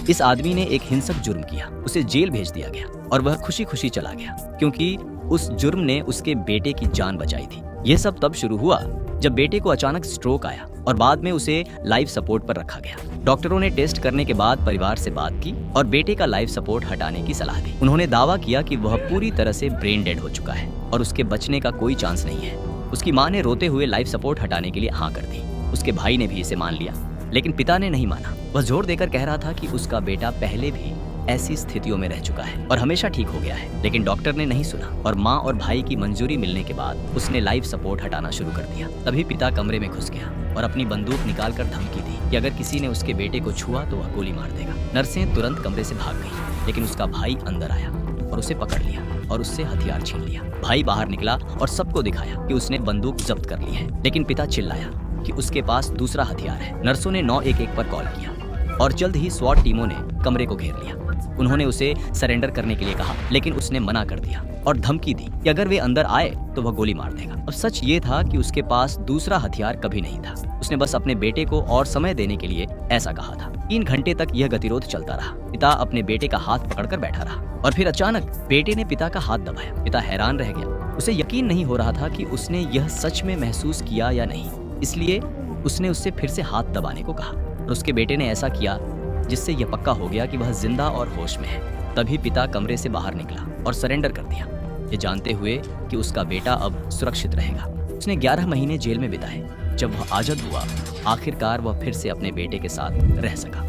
इस आदमी ने एक हिंसक जुर्म किया, उसे जेल भेज दिया गया और वह खुशी खुशी चला गया क्योंकि उस जुर्म ने उसके बेटे की जान बचाई थी। यह सब तब शुरू हुआ जब बेटे को अचानक स्ट्रोक आया और बाद में उसे लाइफ सपोर्ट पर रखा गया। डॉक्टरों ने टेस्ट करने के बाद परिवार से बात की और बेटे का लाइफ सपोर्ट हटाने की सलाह दी। उन्होंने दावा किया कि वह पूरी तरह से ब्रेन डेड हो चुका है और उसके बचने का कोई चांस नहीं है। उसकी मां ने रोते हुए लाइफ सपोर्ट हटाने के लिए हाँ कर दी। उसके भाई ने भी इसे मान लिया, लेकिन पिता ने नहीं माना। वह जोर देकर कह रहा था कि उसका बेटा पहले भी ऐसी स्थितियों में रह चुका है और हमेशा ठीक हो गया है, लेकिन डॉक्टर ने नहीं सुना और माँ और भाई की मंजूरी मिलने के बाद उसने लाइफ सपोर्ट हटाना शुरू कर दिया। तभी पिता कमरे में घुस गया और अपनी बंदूक निकालकर धमकी दी कि अगर किसी ने उसके बेटे को छुआ तो वह गोली मार देगा। नर्सें तुरंत कमरे से भाग गई, लेकिन उसका भाई अंदर आया और उसे पकड़ लिया और उससे हथियार छीन लिया। भाई बाहर निकला और सबको दिखाया कि उसने बंदूक जब्त कर ली है, लेकिन पिता चिल्लाया कि उसके पास दूसरा हथियार है। नर्सों ने 911 पर कॉल किया और जल्द ही स्वॉट टीमों ने कमरे को घेर लिया। उन्होंने उसे सरेंडर करने के लिए कहा, लेकिन उसने मना कर दिया और धमकी दी कि अगर वे अंदर आए तो वह गोली मार देगा। अब सच ये था कि उसके पास दूसरा हथियार कभी नहीं था। उसने बस अपने बेटे को और समय देने के लिए ऐसा कहा था। 3 घंटे तक यह गतिरोध चलता रहा। पिता अपने बेटे का हाथ पकड़कर बैठा रहा और फिर अचानक बेटे ने पिता का हाथ दबाया। पिता हैरान रह गया। उसे यकीन नहीं हो रहा था कि उसने यह सच में महसूस किया या नहीं, इसलिए उसने उससे फिर से हाथ दबाने को कहा और उसके बेटे ने ऐसा किया जिससे यह पक्का हो गया कि वह जिंदा और होश में है। तभी पिता कमरे से बाहर निकला और सरेंडर कर दिया, ये जानते हुए कि उसका बेटा अब सुरक्षित रहेगा। उसने 11 महीने जेल में बिताए। जब वह आजाद हुआ, आखिरकार वह फिर से अपने बेटे के साथ रह सका।